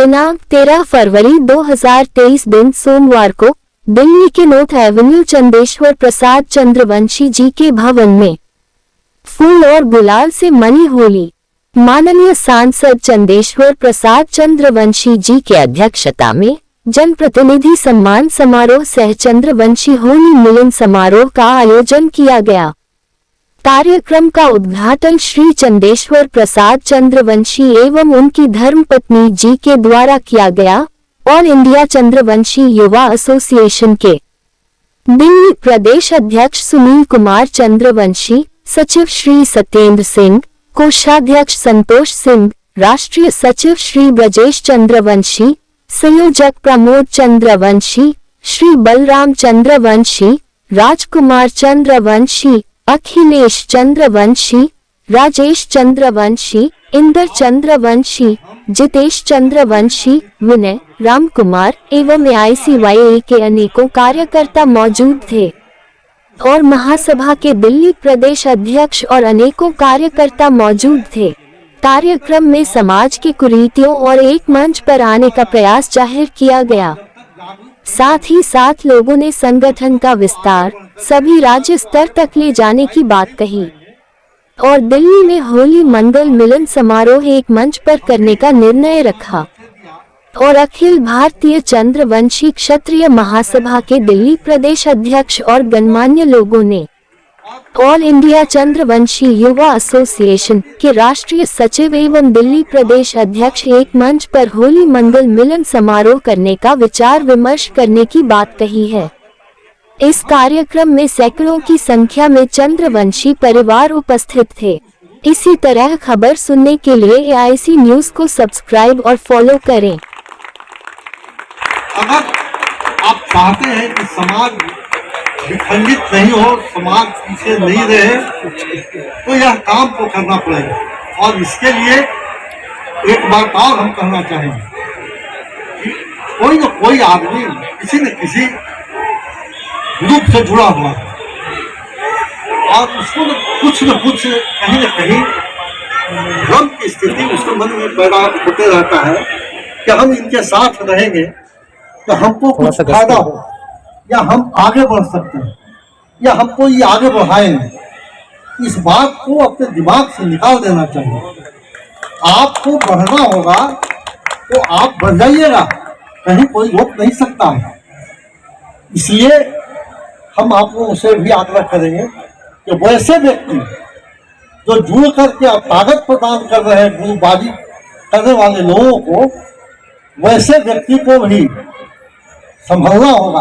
दिनांक 13 फरवरी 2023 दिन सोमवार को दिल्ली के नॉर्थ एवेन्यू चंदेश्वर प्रसाद चंद्रवंशी जी के भवन में फूल और गुलाल से मनी होली। माननीय सांसद चंदेश्वर प्रसाद चंद्रवंशी जी के अध्यक्षता में जनप्रतिनिधि सम्मान समारोह सह चंद्रवंशी होली मिलन समारोह का आयोजन किया गया। कार्यक्रम का उद्घाटन श्री चंदेश्वर प्रसाद चंद्रवंशी एवं उनकी धर्मपत्नी जी के द्वारा किया गया। ऑल इंडिया चंद्रवंशी युवा एसोसिएशन के दिल्ली प्रदेश अध्यक्ष सुनील कुमार चंद्रवंशी, सचिव श्री सत्येंद्र सिंह, कोषाध्यक्ष संतोष सिंह, राष्ट्रीय सचिव श्री ब्रजेश चंद्रवंशी, संयोजक प्रमोद चंद्रवंशी, श्री बलराम चंद्रवंशी, राजकुमार चंद्रवंशी, अखिलेश चंद्रवंशी, राजेश चंद्रवंशी, इंदर चंद्रवंशी, जितेश चंद्रवंशी, विनय राम कुमार एवं AICYA के अनेकों कार्यकर्ता मौजूद थे और महासभा के दिल्ली प्रदेश अध्यक्ष और अनेकों कार्यकर्ता मौजूद थे। कार्यक्रम में समाज की कुरीतियों और एक मंच पर आने का प्रयास जाहिर किया गया। साथ ही साथ लोगों ने संगठन का विस्तार सभी राज्य स्तर तक ले जाने की बात कही और दिल्ली में होली मंगल मिलन समारोह एक मंच पर करने का निर्णय रखा और अखिल भारतीय चंद्रवंशी क्षत्रिय महासभा के दिल्ली प्रदेश अध्यक्ष और गणमान्य लोगों ने ऑल इंडिया चंद्रवंशी युवा एसोसिएशन के राष्ट्रीय सचिव एवं दिल्ली प्रदेश अध्यक्ष एक मंच पर होली मंगल मिलन समारोह करने का विचार विमर्श करने की बात कही है। इस कार्यक्रम में सैकड़ों की संख्या में चंद्रवंशी परिवार उपस्थित थे। इसी तरह खबर सुनने के लिए AIC न्यूज को सब्सक्राइब और फॉलो करें। अगर आप चाहते हैं कि समाज विखंडित नहीं हो, समाज पीछे नहीं रहे, तो यह काम को करना पड़ेगा। और इसके लिए एक बात और हम कहना चाहेंगे कि कोई न कोई आदमी किसी न किसी ग्रुप से जुड़ा हुआ है और उसको कुछ न कुछ कहीं न कहीं भ्रम की स्थिति उसके मन में पैदा होते रहता है कि हम इनके साथ रहेंगे तो हमको कुछ फायदा हो या हम आगे बढ़ सकते हैं या हमको ये आगे बढ़ाएंगे। इस बात को अपने दिमाग से निकाल देना चाहिए। आपको बढ़ना होगा तो आप बढ़ जाइएगा, कहीं कोई रोक नहीं सकता है। इसलिए हम आप लोगों से भी आग्रह करेंगे कि वैसे व्यक्ति जो जुड़ करके आप ताकत प्रदान कर रहे हैं गुटबाजी करने वाले लोगों को, वैसे व्यक्ति को भी संभलना होगा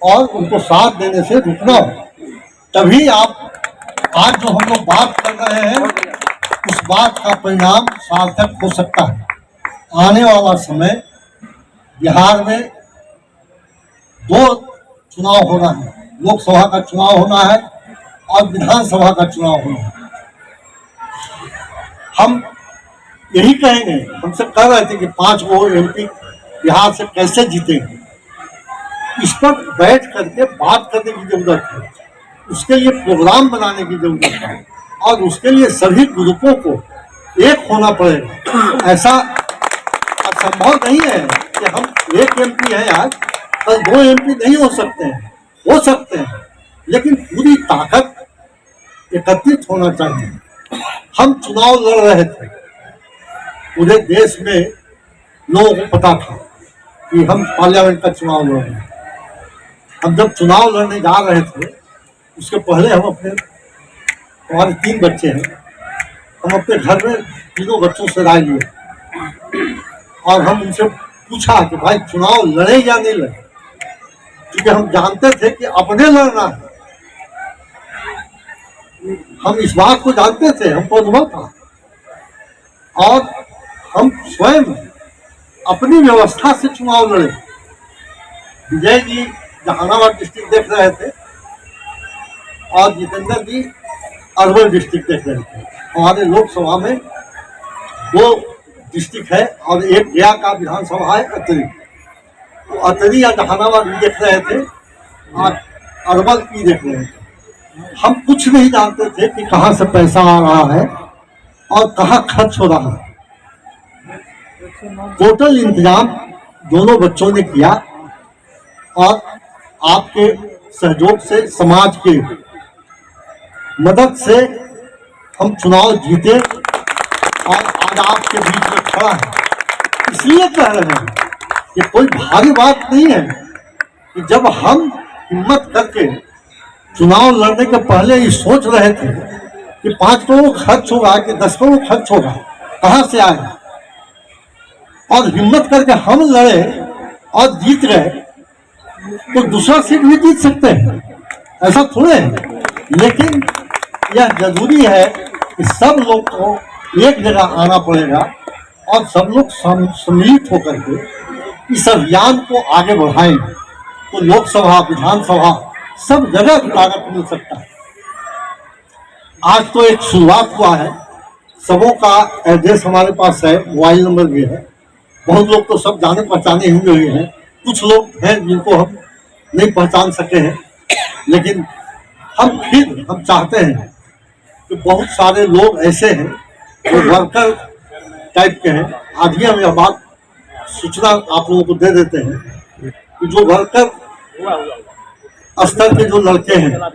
और उनको साथ देने से रुकना होगा। तभी आप आज जो हम लोग बात कर रहे हैं उस बात का परिणाम सार्थक हो सकता है। आने वाला समय बिहार में 2 चुनाव होना है, लोकसभा का चुनाव होना है और विधानसभा का चुनाव होना है। हम यही कहेंगे, हमसे कह रहे थे कि 5 गो MP बिहार से कैसे जीतेंगे, इस पर बैठ करके बात करने की जरूरत है। उसके लिए प्रोग्राम बनाने की जरूरत है और उसके लिए सभी ग्रुपों को एक होना पड़ेगा। ऐसा संभव नहीं है कि हम 1 MP है आज और 2 MP नहीं हो सकते हैं, हो सकते हैं, लेकिन पूरी ताकत एकत्रित होना चाहिए। हम चुनाव लड़ रहे थे, पूरे देश में लोगों को पता था कि हम पार्लियामेंट का चुनाव लड़ रहे हैं। हम जब चुनाव लड़ने जा रहे थे उसके पहले हम हमारे 3 बच्चे हैं, हम अपने घर में तीनों बच्चों से राय लिए और हम उनसे पूछा कि भाई चुनाव लड़े या नहीं लड़े, क्योंकि हम जानते थे कि अपने लड़ना है। हम इस बात को जानते थे, हमको अनुभव था और हम स्वयं अपनी व्यवस्था से चुनाव लड़े। विजय जी जहानाबाद डिस्ट्रिक्ट देख रहे थे और जितेंद्र जी अर्बन डिस्ट्रिक्ट देख रहे थे। हमारे लोकसभा में 2 डिस्ट्रिक्ट है और एक गया का विधानसभा है अतरी, तो अतरी या जहानाबाद भी देख रहे थे और अर्बन भी देख रहे थे। हम कुछ नहीं जानते थे कि कहाँ से पैसा आ रहा है और कहाँ खर्च हो रहा है। टोटल इंतजाम दोनों बच्चों ने किया और आपके सहयोग से, समाज के मदद से हम चुनाव जीते और आज आपके बीच में खड़ा है। इसलिए कह रहे हैं कि कोई भारी बात नहीं है कि जब हम हिम्मत करके चुनाव लड़ने के पहले ही सोच रहे थे कि 5 करोड़ खर्च होगा कि 10 करोड़ खर्च होगा, कहाँ से आएगा, और हिम्मत करके हम लड़े और जीत गए, तो दूसरा सीट भी जीत सकते हैं, ऐसा थोड़े है। लेकिन यह जरूरी है कि सब लोग को एक जगह आना पड़ेगा और सब लोग सम्मिलित होकर के इस अभियान को आगे बढ़ाएं, तो लोकसभा, विधानसभा सब जगह ताकत मिल सकता है। आज तो एक शुरुआत हुआ है, सबों का एड्रेस हमारे पास है, मोबाइल नंबर भी है, बहुत लोग तो सब जाने पहचाने हुए हैं, कुछ लोग हैं जिनको हम नहीं पहचान सके हैं, लेकिन हम चाहते हैं कि बहुत सारे लोग ऐसे हैं जो वर्कर टाइप के हैं। आज ही हम यह बात सूचना आप लोगों को दे देते हैं कि जो वर्कर स्तर के जो लड़के हैं,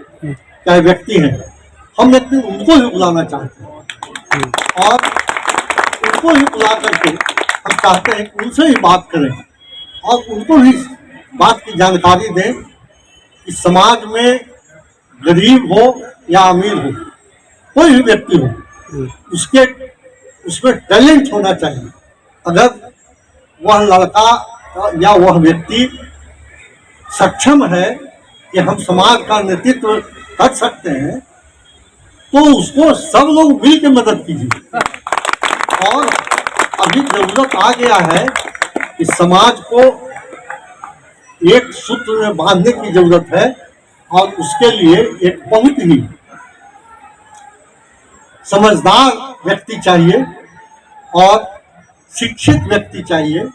चाहे व्यक्ति हैं, हम उनको ही बुलाना चाहते हैं और उनको ही बुला करके हम चाहते हैं कि उनसे ही बात करें और उनको भी बात की जानकारी दें कि समाज में गरीब हो या अमीर हो, कोई भी व्यक्ति हो, उसमें टैलेंट होना चाहिए। अगर वह लड़का या वह व्यक्ति सक्षम है कि हम समाज का नेतृत्व कर सकते हैं, तो उसको सब लोग मिल के मदद कीजिए। और अभी जरूरत आ गया है कि समाज को एक सूत्र में बांधने की जरूरत है और उसके लिए एक बहुत ही समझदार व्यक्ति चाहिए और शिक्षित व्यक्ति चाहिए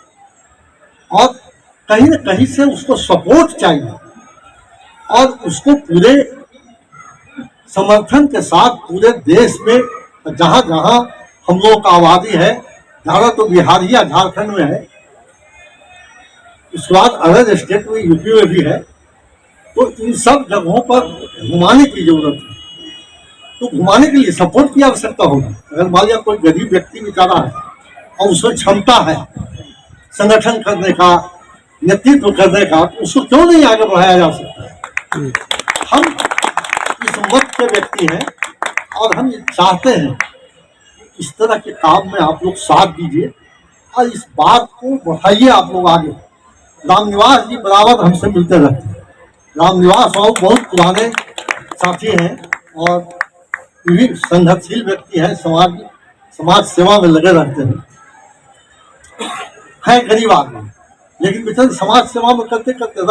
और कहीं न कहीं से उसको सपोर्ट चाहिए और उसको पूरे समर्थन के साथ पूरे देश में जहां जहां हम लोग का आबादी है, ज़्यादा तो बिहार या झारखंड में है, उसके बाद अदर स्टेट में, यूपी में भी है, तो इन सब जगहों पर घुमाने की जरूरत है। तो घुमाने के लिए सपोर्ट की आवश्यकता होगी। अगर मान लिया कोई गरीब व्यक्ति बेचारा है और उसमें क्षमता है संगठन करने का, नेतृत्व करने का, तो उसको क्यों नहीं आगे बढ़ाया जा सकता है। हम इस मत के व्यक्ति हैं और हम चाहते हैं इस तरह के काम में आप लोग साथ दीजिए और इस बात को बढ़ाइए आप लोग आगे। रामनिवास जी बराबर हमसे मिलते रहते हैं। रामनिवास बाबू बहुत पुराने साथी हैं और विभिन्न संघर्षशील व्यक्ति हैं, समाज सेवा में लगे रहते हैं गरीब आदमी, लेकिन बेचारे समाज सेवा में करते करते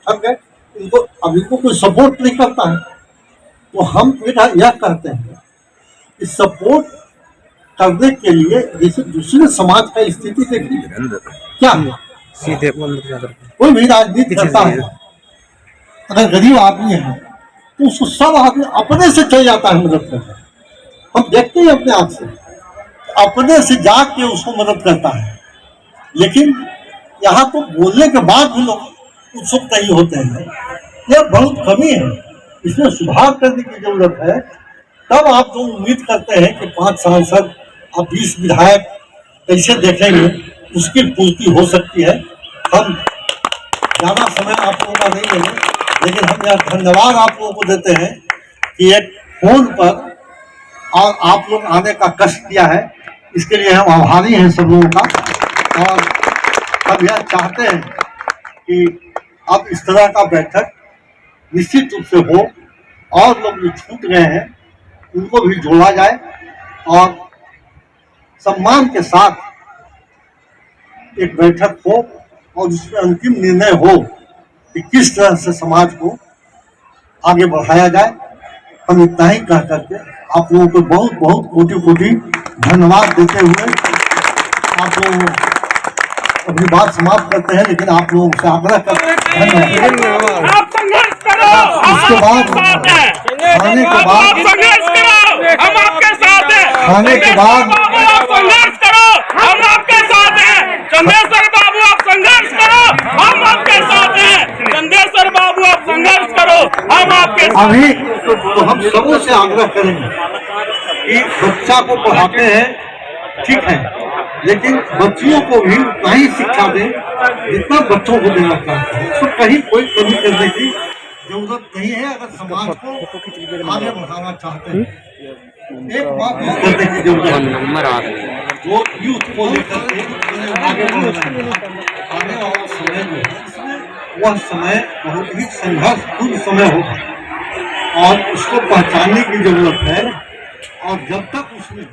थक गए, इनको कोई सपोर्ट नहीं करता है। तो हम यह कहते हैं कि सपोर्ट करने के लिए, जैसे दूसरे समाज का स्थिति देखिए क्या सीधे कोई भी राजनीति करता है, अगर गरीब आदमी है तो उसको सब आदमी अपने से चल जाता है मदद करने। हम देखते हैं अपने आप से, अपने से जाके उसको मदद करता है। लेकिन यहाँ तो बोलने के बाद भी लोग उत्सुक नहीं होते हैं, यह बहुत कमी है, इसमें सुधार करने की जरूरत है। तब आप जो उम्मीद करते हैं कि 5 सांसद और 20 विधायक कैसे देखेंगे, उसकी पूर्ति हो सकती है। हम ज़्यादा समय आप लोगों का नहीं लेंगे, लेकिन हम यह धन्यवाद आप लोगों को देते हैं कि एक फोन पर और आप लोग आने का कष्ट किया है, इसके लिए हम आभारी हैं सब लोगों का। और हम यह चाहते हैं कि अब इस तरह का बैठक निश्चित रूप से हो और लोग जो छूट गए हैं उनको भी जोड़ा जाए और सम्मान के साथ एक बैठक हो और उसमें अंतिम निर्णय हो कि किस तरह से समाज को आगे बढ़ाया जाए। हम इतना ही कह करके आप लोगों को बहुत बहुत कोटि कोटि धन्यवाद देते हुए आप लोग अपनी बात समाप्त करते हैं, लेकिन आप लोगों से आग्रह करते हैं धन्यवाद। आप संघर्ष करो, उसके बाद खाने के बाद संघर्ष करो, हम आपके साथ हैं। खाने के बाद संघर्ष करो, हम आपके साथ हैं। चंदेश्वर बाबू आप संघर्ष करो, हम आपके साथ हैं। चंदेश्वर बाबू आप संघर्ष करो, हम आपके साथ। अभी तो हम सबों से आग्रह करेंगे कि बच्चा को पढ़ाते हैं ठीक है, लेकिन बच्चियों को भी उतना ही शिक्षा दें जितना बच्चों को देना चाहते हैं। तो कहीं कोई कमी करने की जरूरत नहीं है। अगर समाज को आगे बढ़ाना चाहते हैं, एक बात और करने की जरूरत है, वो यूथ को लेकर के आगे बढ़ना है। आने वाला समय में वह समय बहुत ही संघर्षपूर्ण समय होगा और उसको पहचानने की जरूरत है। और जब तक उसमें